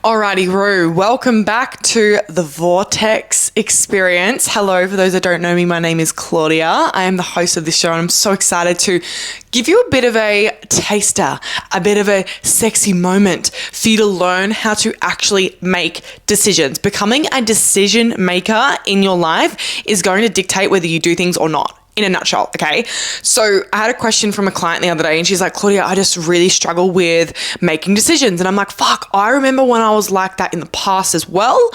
Alrighty, Roo. Welcome back to the Vortex Experience. Hello, for those that don't know me, my name is Claudia. I am the host of this show and I'm so excited to give you a bit of a taster, a bit of a sexy moment for you to learn how to actually make decisions. Becoming a decision maker in your life is going to dictate whether you do things or not. In a nutshell, okay? So I had a question from a client the other day and she's like, Claudia, I just really struggle with making decisions. And I'm like, fuck, I remember when I was like that in the past as well.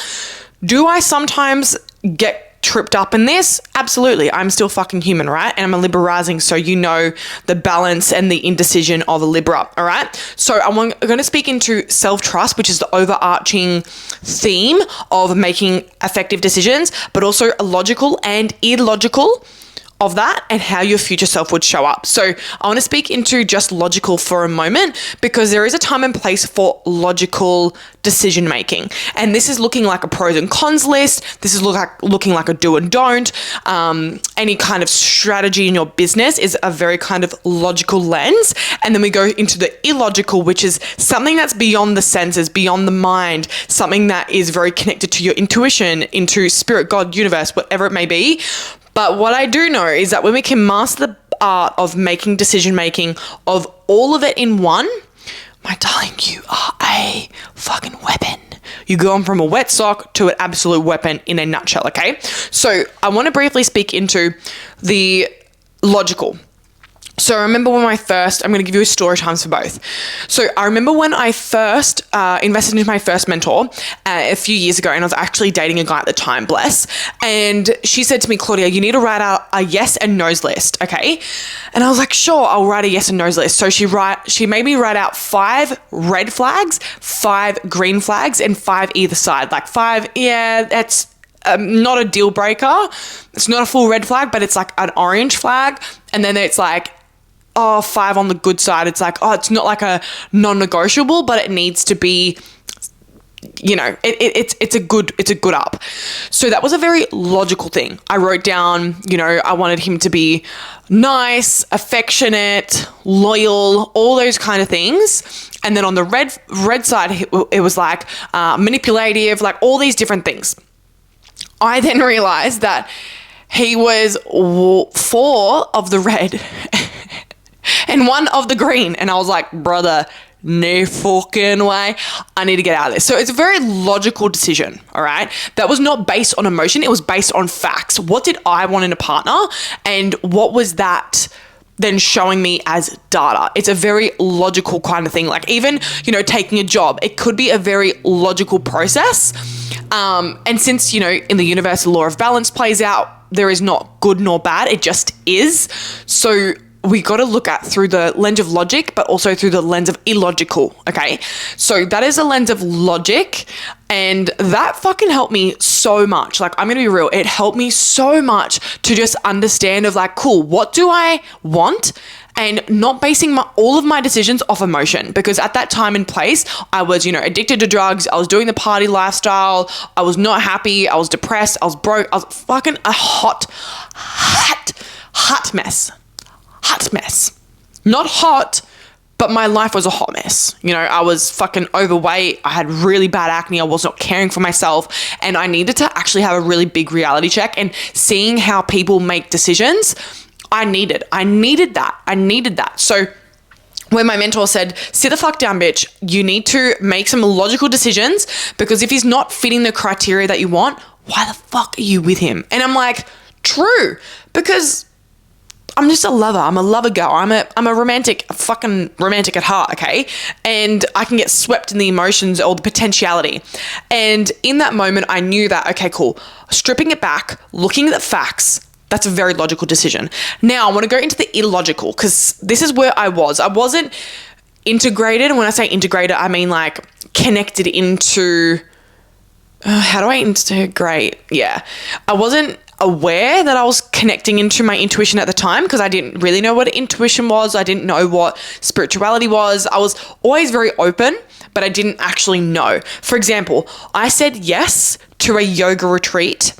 Do I sometimes get tripped up in this? Absolutely. I'm still fucking human, right? And I'm a Libra rising, so you know the balance and the indecision of a Libra, all right? So I'm going to speak into self-trust, which is the overarching theme of making effective decisions, but also logical and illogical of that and how your future self would show up. So I want to speak into just logical for a moment because there is a time and place for logical decision making. And this is looking like a pros and cons list. This is looking like a do and don't. Any kind of strategy in your business is a very kind of logical lens. And then we go into the illogical, which is something that's beyond the senses, beyond the mind, something that is very connected to your intuition, into spirit, God, universe, whatever it may be. But what I do know is that when we can master the art of making decision making of all of it in one, my darling, you are a fucking weapon. You go on from a wet sock to an absolute weapon in a nutshell, okay? So I want to briefly speak into the logical. So I remember when I'm going to give you a story times for both. So I remember when I first invested into my first mentor a few years ago, and I was actually dating a guy at the time, bless. And she said to me, Claudia, you need to write out a yes and no's list, okay? And I was like, sure, I'll write a yes and no's list. So she made me write out 5 red flags, 5 green flags, and 5 either side. Like 5, yeah, that's not a deal breaker. It's not a full red flag, but it's like an orange flag. And then it's like, 5 on the good side. It's like, it's not like a non-negotiable, but it needs to be, it's a good up. So that was a very logical thing. I wrote down, I wanted him to be nice, affectionate, loyal, all those kind of things. And then on the red side, it was like manipulative, like all these different things. I then realized that he was 4 of the red and 1 of the green. And I was like, brother, no fucking way. I need to get out of this. So it's a very logical decision, all right? That was not based on emotion. It was based on facts. What did I want in a partner? And what was that then showing me as data? It's a very logical kind of thing. Like even, taking a job, it could be a very logical process. And since, in the universe, the law of balance plays out, there is not good nor bad. It just is. So we got to look at through the lens of logic, but also through the lens of illogical, okay? So that is a lens of logic, and that fucking helped me so much. Like, I'm going to be real. It helped me so much to just understand of like, cool, what do I want? And not basing all of my decisions off emotion, because at that time and place, I was, addicted to drugs. I was doing the party lifestyle. I was not happy. I was depressed. I was broke. I was fucking a hot mess. Hot mess. Not hot, but my life was a hot mess. I was fucking overweight. I had really bad acne. I was not caring for myself. And I needed to actually have a really big reality check. And seeing how people make decisions, I needed that. So when my mentor said, sit the fuck down, bitch, you need to make some logical decisions, because if he's not fitting the criteria that you want, why the fuck are you with him? And I'm like, true, because I'm just a lover. I'm a lover girl. I'm a romantic, fucking romantic at heart, okay? And I can get swept in the emotions or the potentiality. And in that moment, I knew that, okay, cool. Stripping it back, looking at the facts, that's a very logical decision. Now, I want to go into the illogical, because this is where I was. I wasn't integrated. And when I say integrated, I mean like connected into, how do I integrate? Yeah. I wasn't aware that I was connecting into my intuition at the time, because I didn't really know what intuition was. I didn't know what spirituality was. I was always very open, but I didn't actually know. For example, I said yes to a yoga retreat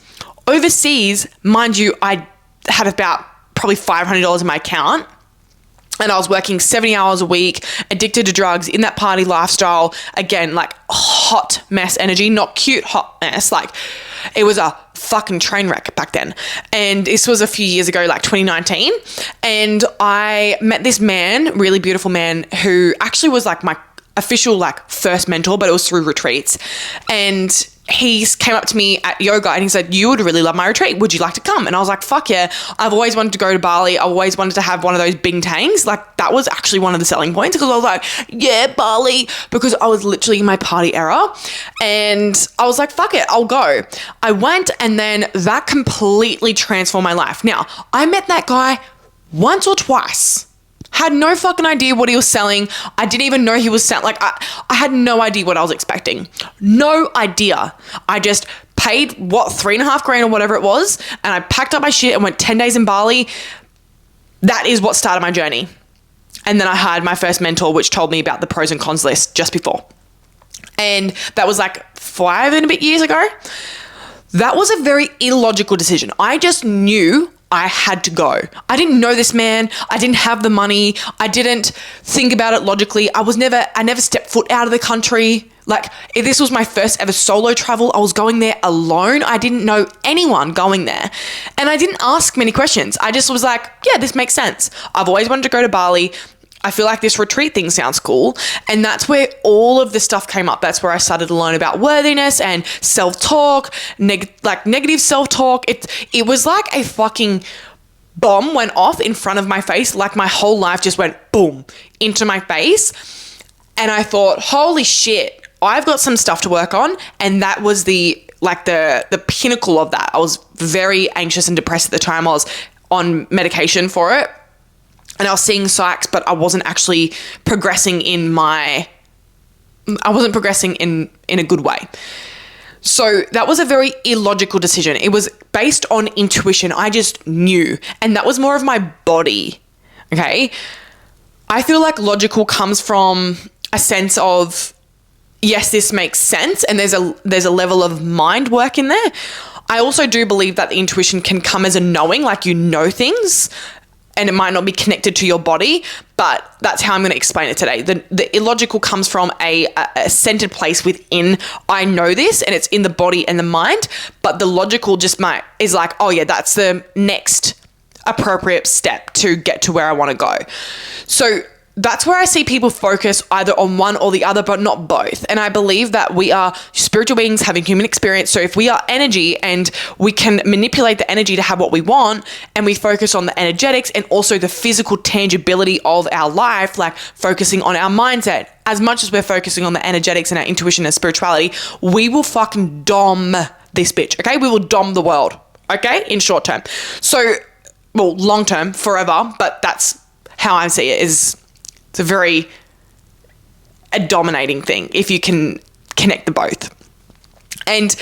overseas. Mind you, I had about probably $500 in my account. And I was working 70 hours a week, addicted to drugs, in that party lifestyle. Again, like hot mess energy, not cute hot mess. Like it was a fucking train wreck back then. And this was a few years ago, like 2019. And I met this man, really beautiful man, who actually was like my official like first mentor, but it was through retreats. And he came up to me at yoga and he said, you would really love my retreat. Would you like to come? And I was like, fuck yeah. I've always wanted to go to Bali. I always wanted to have one of those bintangs. Like that was actually one of the selling points, because I was like, yeah, Bali, because I was literally in my party era. And I was like, fuck it, I'll go. I went, and then that completely transformed my life. Now, I met that guy once or twice. Had no fucking idea what he was selling. I didn't even know he was selling. Like I had no idea what I was expecting. No idea. I just paid $3,500 or whatever it was. And I packed up my shit and went 10 days in Bali. That is what started my journey. And then I hired my first mentor, which told me about the pros and cons list just before. And that was like 5 and a bit years ago. That was a very illogical decision. I just knew I had to go. I didn't know this man. I didn't have the money. I didn't think about it logically. I never stepped foot out of the country. Like, if this was my first ever solo travel, I was going there alone. I didn't know anyone going there. And I didn't ask many questions. I just was like, yeah, this makes sense. I've always wanted to go to Bali. I feel like this retreat thing sounds cool. And that's where all of the stuff came up. That's where I started to learn about worthiness and self-talk, negative self-talk. It was like a fucking bomb went off in front of my face. Like my whole life just went boom into my face. And I thought, holy shit, I've got some stuff to work on. And that was the pinnacle of that. I was very anxious and depressed at the time. I was on medication for it. And I was seeing psychs, but I wasn't actually progressing in a good way. So that was a very illogical decision. It was based on intuition. I just knew. And that was more of my body. Okay. I feel like logical comes from a sense of, yes, this makes sense. And there's a level of mind work in there. I also do believe that the intuition can come as a knowing, like you know things, and it might not be connected to your body, but that's how I'm going to explain it today. The illogical comes from a centered place within, I know this, and it's in the body and the mind, but the logical is like, oh yeah, that's the next appropriate step to get to where I want to go. So that's where I see people focus either on one or the other, but not both. And I believe that we are spiritual beings having human experience. So if we are energy and we can manipulate the energy to have what we want, and we focus on the energetics and also the physical tangibility of our life, like focusing on our mindset, as much as we're focusing on the energetics and our intuition and spirituality, we will fucking dom this bitch, okay? We will dom the world, okay? In short term. So, well, long term, forever, but that's how I see it. It's a dominating thing if you can connect the both. And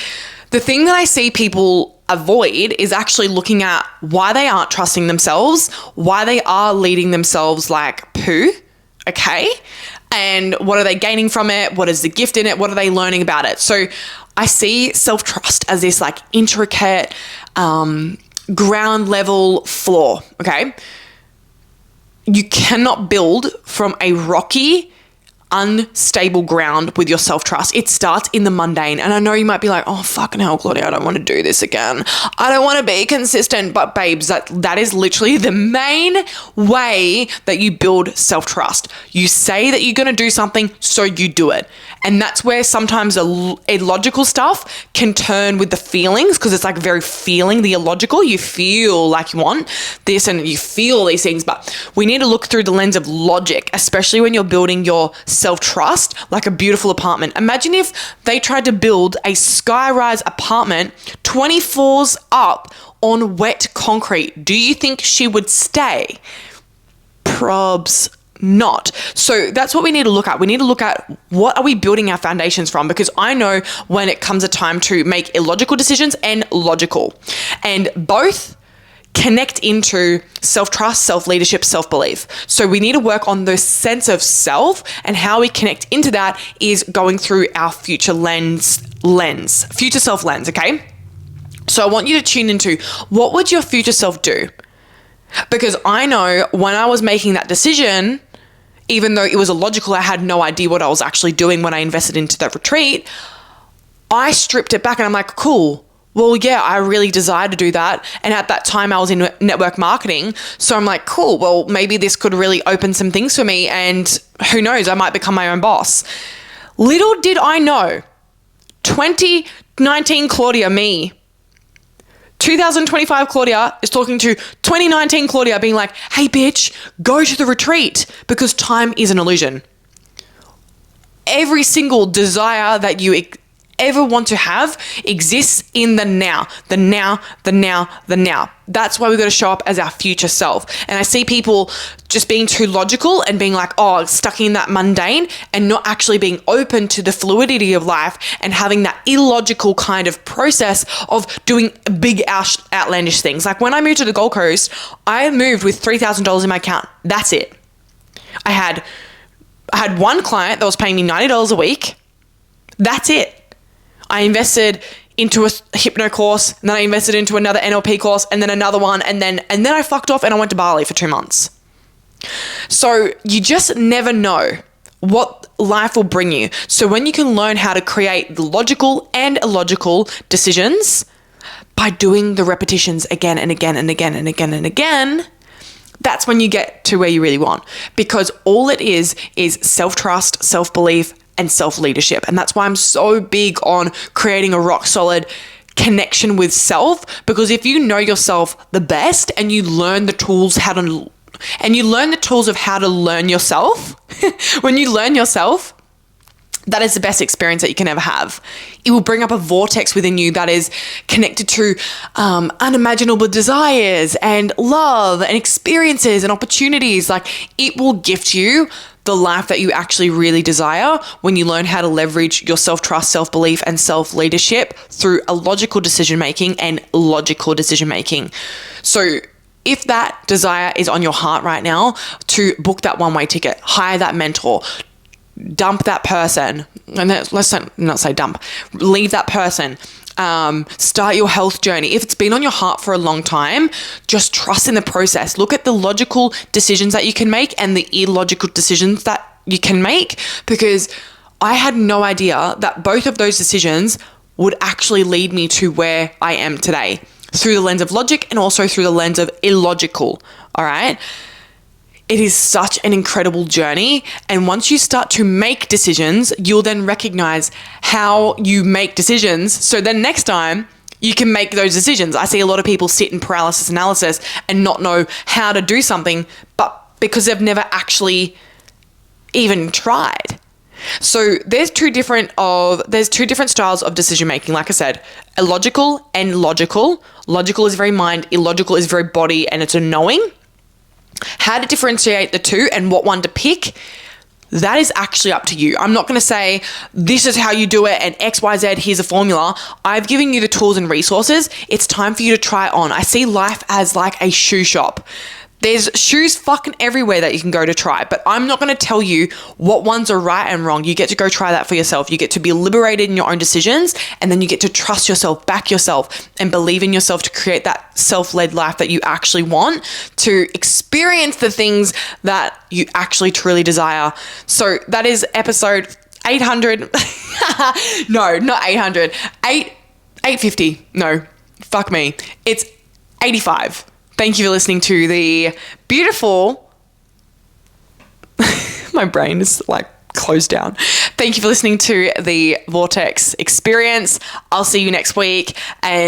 the thing that I see people avoid is actually looking at why they aren't trusting themselves, why they are leading themselves like poo, okay? And what are they gaining from it? What is the gift in it? What are they learning about it? So I see self-trust as this like intricate ground level floor, okay? You cannot build from a rocky, unstable ground with your self-trust. It starts in the mundane. And I know you might be like, oh, fucking hell, Claudia, I don't want to do this again. I don't want to be consistent. But babes, that is literally the main way that you build self-trust. You say that you're going to do something, so you do it. And that's where sometimes illogical stuff can turn with the feelings, because it's like very feeling, the illogical. You feel like you want this and you feel these things, but we need to look through the lens of logic, especially when you're building your self-trust, like a beautiful apartment. Imagine if they tried to build a sky-rise apartment 20 floors up on wet concrete. Do you think she would stay? Probs not. So that's what we need to look at. We need to look at what are we building our foundations from, because I know when it comes a time to make illogical decisions and logical, and both connect into self-trust, self-leadership, self-belief. So we need to work on the sense of self, and how we connect into that is going through our future future self lens, okay? So I want you to tune into, what would your future self do? Because I know when I was making that decision, even though it was illogical, I had no idea what I was actually doing when I invested into that retreat, I stripped it back and I'm like, cool. Well, yeah, I really desired to do that. And at that time I was in network marketing. So I'm like, cool, well, maybe this could really open some things for me. And who knows, I might become my own boss. Little did I know, 2019 Claudia, me, 2025 Claudia is talking to 2019 Claudia being like, hey bitch, go to the retreat because time is an illusion. Every single desire that you ever want to have exists in the now, the now, the now, the now. That's why we got to show up as our future self. And I see people just being too logical and being like, oh, stuck in that mundane and not actually being open to the fluidity of life and having that illogical kind of process of doing big outlandish things. Like when I moved to the Gold Coast, I moved with $3,000 in my account. That's it. I had one client that was paying me $90 a week. That's it. I invested into a hypno course, and then I invested into another NLP course, and then another one, and then I fucked off and I went to Bali for 2 months. So you just never know what life will bring you. So when you can learn how to create the logical and illogical decisions by doing the repetitions again and again and again and again and again, that's when you get to where you really want. Because all it is self-trust, self-belief, and self-leadership. And that's why I'm so big on creating a rock solid connection with self, because if you know yourself the best and you learn the tools of how to learn yourself, when you learn yourself, that is the best experience that you can ever have. It will bring up a vortex within you that is connected to unimaginable desires and love and experiences and opportunities. Like it will gift you the life that you actually really desire when you learn how to leverage your self-trust, self-belief, and self-leadership through a logical decision-making and logical decision-making. So if that desire is on your heart right now, to book that one-way ticket, hire that mentor, dump that person, and let's not say dump, leave that person, start your health journey. If it's been on your heart for a long time, just trust in the process. Look at the logical decisions that you can make and the illogical decisions that you can make, because I had no idea that both of those decisions would actually lead me to where I am today through the lens of logic and also through the lens of illogical. All right. It is such an incredible journey. And once you start to make decisions, you'll then recognize how you make decisions. So then next time you can make those decisions. I see a lot of people sit in paralysis analysis and not know how to do something, but because they've never actually even tried. So there's two different styles of decision making. Like I said, illogical and logical. Logical is very mind, illogical is very body, and it's a knowing. How to differentiate the two and what one to pick, that is actually up to you. I'm not going to say this is how you do it and X, Y, Z, here's a formula. I've given you the tools and resources. It's time for you to try on. I see life as like a shoe shop. There's shoes fucking everywhere that you can go to try, but I'm not going to tell you what ones are right and wrong. You get to go try that for yourself. You get to be liberated in your own decisions, and then you get to trust yourself, back yourself, and believe in yourself to create that self-led life that you actually want, to experience the things that you actually truly desire. So that is episode 800. No, not 800. 850. No, fuck me. It's 85. Thank you for listening to the beautiful, my brain is like closed down. Thank you for listening to the Vortex Experience. I'll see you next week. And